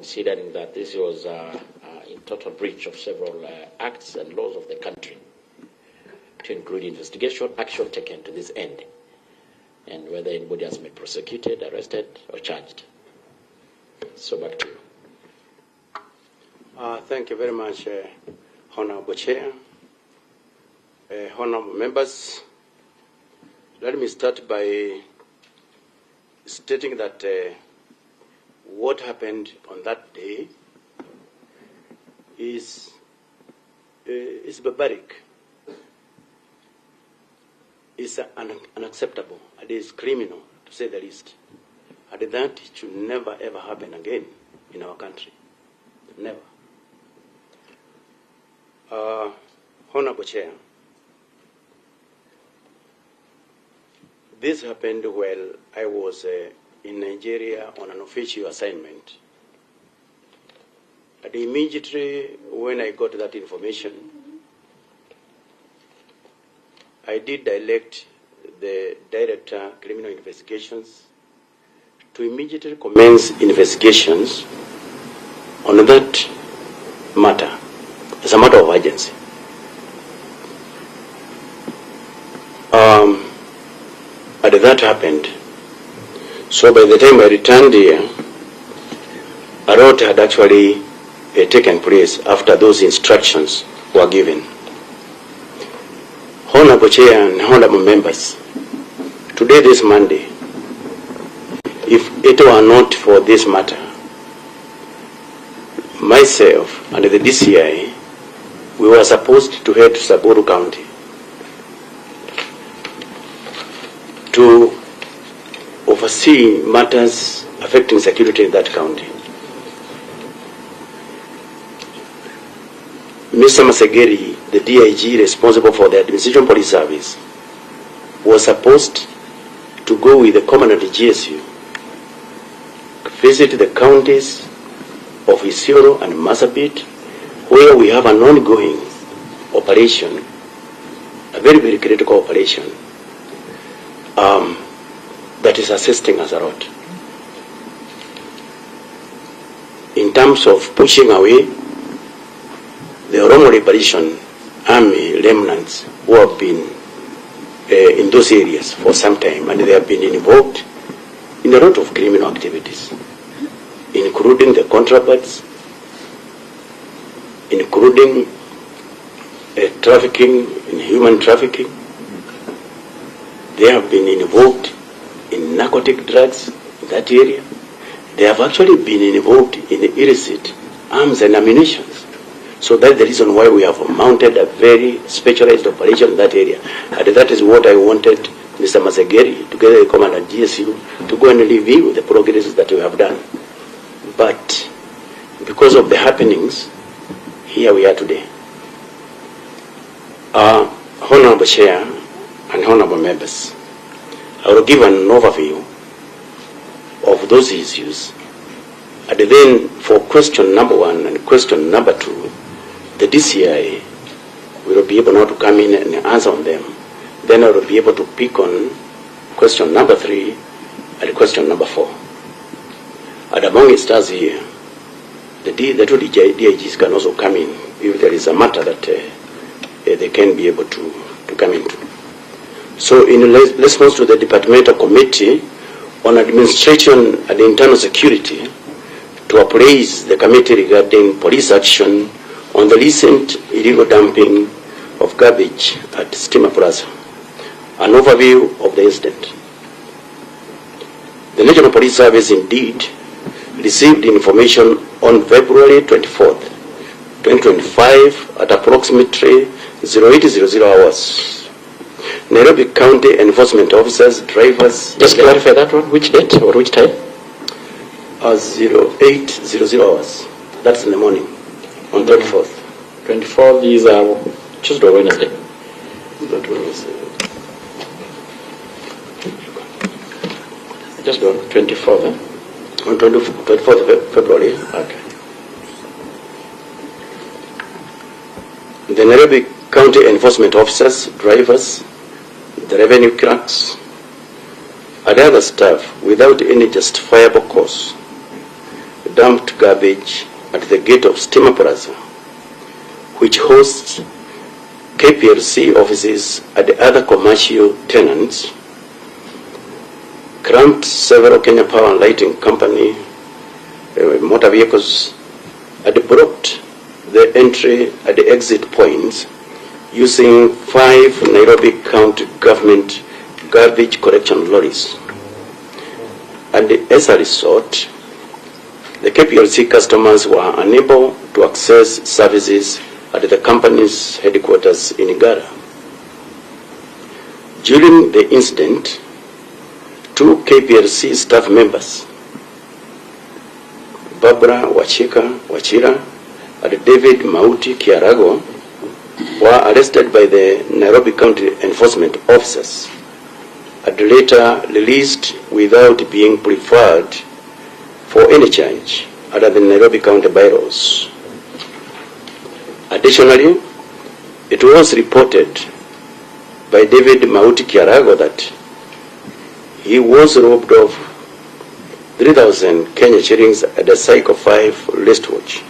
considering that this was in total breach of several acts and laws of the country, to include investigation, action taken to this end, and whether anybody has been prosecuted, arrested, or charged. So back to you. Thank you very much, Honorable Chair. Honorable members, let me start by stating that what happened on that day is barbaric. It's unacceptable. It is criminal, to say the least. And that should never, ever happen again in our country. Never. Honorable Chair, this happened while I was in Nigeria on an official assignment. And immediately when I got that information, I did direct the Director Criminal Investigations to immediately commence investigations on that matter as a matter of urgency. And that happened. So by the time I returned here, a lot had actually taken place after those instructions were given. Honorable Chair and honorable members, today, this Monday, if it were not for this matter, myself and the DCI, we were supposed to head to Samburu County to oversee matters affecting security in that county. Mr. Masegeri, the DIG responsible for the Administration Police Service, was supposed to go with the Commandant of GSU, visit the counties of Isiolo and Marsabit, where we have an ongoing operation, a very, very critical operation, that is assisting us a lot in terms of pushing away the Oromo Liberation Army remnants who have been in those areas for some time, and they have been involved in a lot of criminal activities, including the contrabands, including trafficking, in human trafficking. They have been involved in narcotic drugs in that area. They have actually been involved in illicit arms and ammunition. So that's the reason why we have mounted a very specialized operation in that area. And that is what I wanted Mr. Masegeri, together with the Commander GSU, to go and review the progress that we have done. But because of the happenings, here we are today. Honorable Chair and honorable members, I will give an overview of those issues. And then for question number 1 and question number 2, the DCI will be able now to come in and answer on them. Then I will be able to pick on question number 3 and question number 4. And among it stars here, the two DIGs can also come in if there is a matter that they can be able to come into. So in response to the Departmental Committee on Administration and Internal Security to appraise the committee regarding police action on the recent illegal dumping of garbage at Steamer Plaza, an overview of the incident. The National Police Service indeed received information on February 24th, 2025 at approximately 0800 hours. Nairobi County enforcement officers, drivers... Just clarify that one. Which date or which time? 0800 hours. That's in the morning. On 24th. 24th is Tuesday or Wednesday? That Wednesday. Just go 24th, eh? On 24th of February. Okay. The Nairobi County enforcement officers, drivers, the revenue clerks, and other staff, without any justifiable cause, dumped garbage at the gate of Steamer Plaza, which hosts KPLC offices and other commercial tenants, cramped several Kenya Power and Lighting Company motor vehicles, and blocked the entry and the exit points using 5 Nairobi County government garbage collection lorries. And as a result, the KPLC customers were unable to access services at the company's headquarters in Igara. During the incident, 2 KPLC staff members, Barbara Wachira and David Mauti Kiarago, were arrested by the Nairobi County enforcement officers and later released without being preferred for any charge under the Nairobi County bylaws. Additionally, it was reported by David Mauti Kiarago that he was robbed of 3,000 Kenya shillings at a Cycle 5 wristwatch,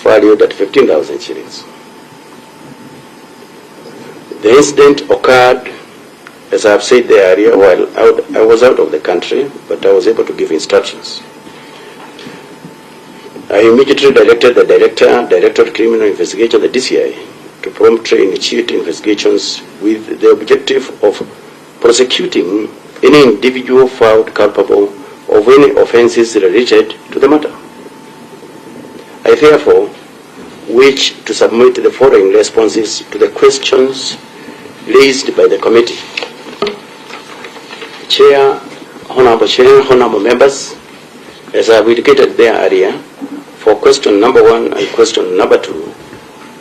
valued at 15,000 shillings. The incident occurred, as I have said earlier, while I was out of the country, but I was able to give instructions. I immediately directed the Director of Criminal Investigation, the DCI, to promptly initiate investigations with the objective of prosecuting any individual found culpable of any offences related to the matter. I therefore wish to submit the following responses to the questions raised by the committee. Chair, honorable members, as I have indicated there earlier, for question number 1 and question number 2,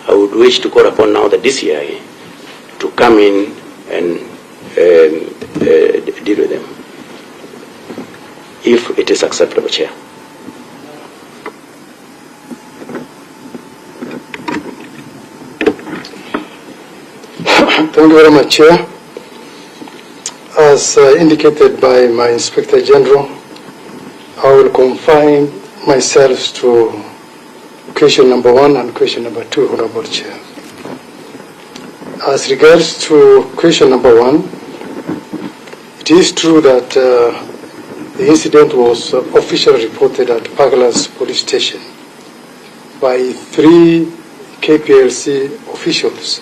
I would wish to call upon now the DCI to come in and deal with them, if it is acceptable, Chair. Thank you very much, Chair. As indicated by my Inspector General, I will confine myself to question number 1 and question number 2, Honorable Chair. As regards to question number 1, it is true that the incident was officially reported at Paglas Police Station by 3 KPLC officials,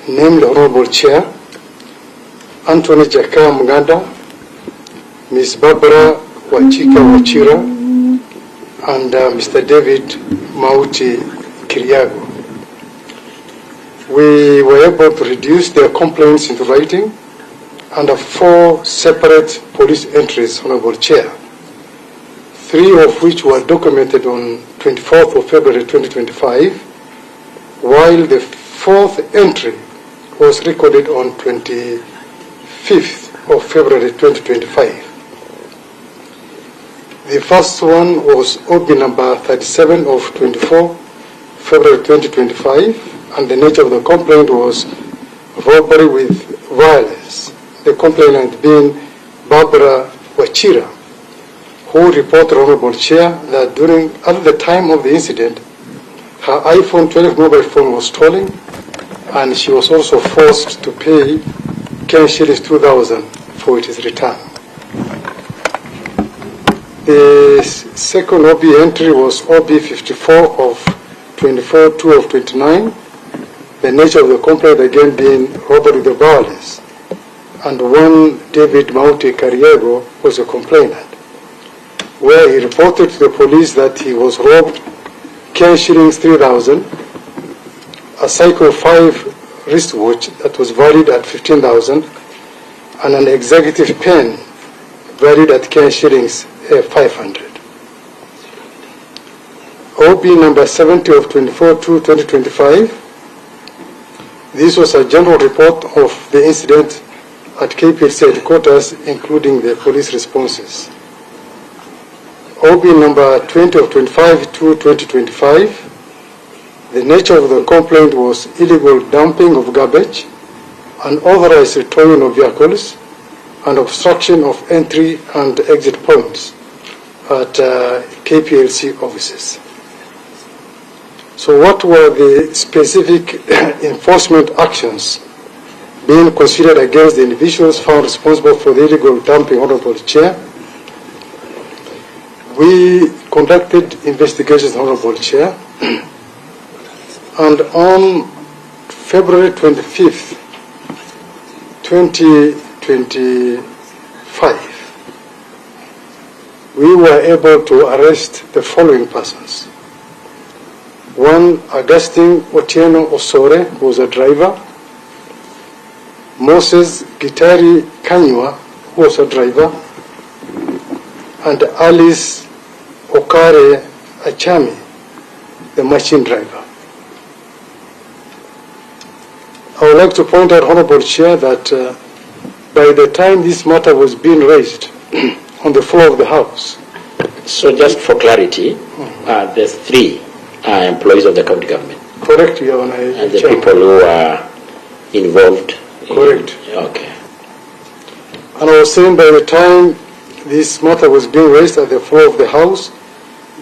named Honorable Chair, Anthony Jaka Muganda, Ms. Barbara Wachira, and Mr. David Mauti Kiriago. We were able to reduce their complaints into writing under 4 separate police entries, Honorable Chair, 3 of which were documented on 24th of February 2025, while the 4th entry was recorded on 25th of February 2025. The first one was OB number 37 of 24 February 2025, and the nature of the complaint was robbery with violence. The complainant being Barbara Wachira, who reported, Honorable Chair, that at the time of the incident, her iPhone 12 mobile phone was stolen, and she was also forced to pay Kenya shillings 2,000 for its return. The second OB entry was OB 54 of 24/2 of 29, the nature of the complaint again being robbery with violence, and one David Mauti Kariego was a complainant, where he reported to the police that he was robbed Kenya shillings 3,000, a Cycle 5 wristwatch that was valued at 15,000, and an executive pen valued at Kenya shillings 500. OB number 70 of 24/2/2025. This was a general report of the incident at KPLC headquarters, including the police responses. OB number 20 of 25/2/2025. The nature of the complaint was illegal dumping of garbage, unauthorized towing of vehicles, and obstruction of entry and exit points. at KPLC offices. So what were the specific enforcement actions being considered against the individuals found responsible for the illegal dumping, Honorable Chair? We conducted investigations, Honorable Chair, and on February 25th, 2025, we were able to arrest the following persons. One, Augustine Otieno Osore, who was a driver. Moses Gitari Kanywa, who was a driver. And Alice Okare Achami, the machine driver. I would like to point out, Honorable Chair, that by the time this matter was being raised on the floor of the House. So just for clarity, there's 3 employees of the county government. Correct, Your Honor. And the people who are involved. Correct. Okay. And I was saying by the time this matter was being raised at the floor of the House,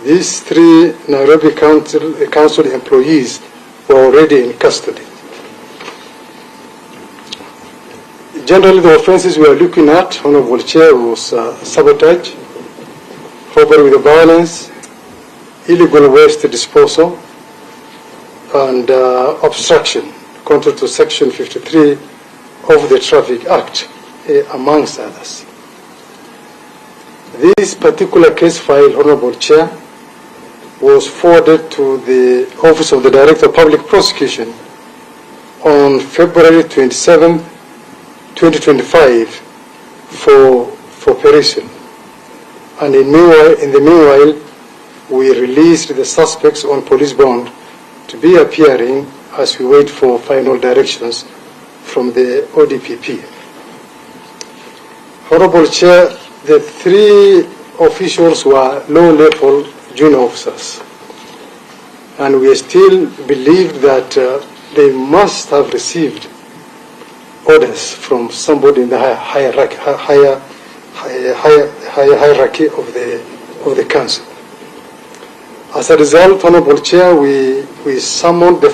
these 3 Nairobi Council employees were already in custody. Generally, the offenses we are looking at, Honorable Chair, was sabotage, robbery with violence, illegal waste disposal, and obstruction, contrary to Section 53 of the Traffic Act, amongst others. This particular case file, Honorable Chair, was forwarded to the Office of the Director of Public Prosecution on February 27, 2025 for operation. And in the meanwhile, we released the suspects on police bond to be appearing as we wait for final directions from the ODPP. Honorable Chair, the 3 officials were low-level junior officers, and we still believe that they must have received orders from somebody in the hierarchy of the council. As a result, Honorable Chair, we summoned the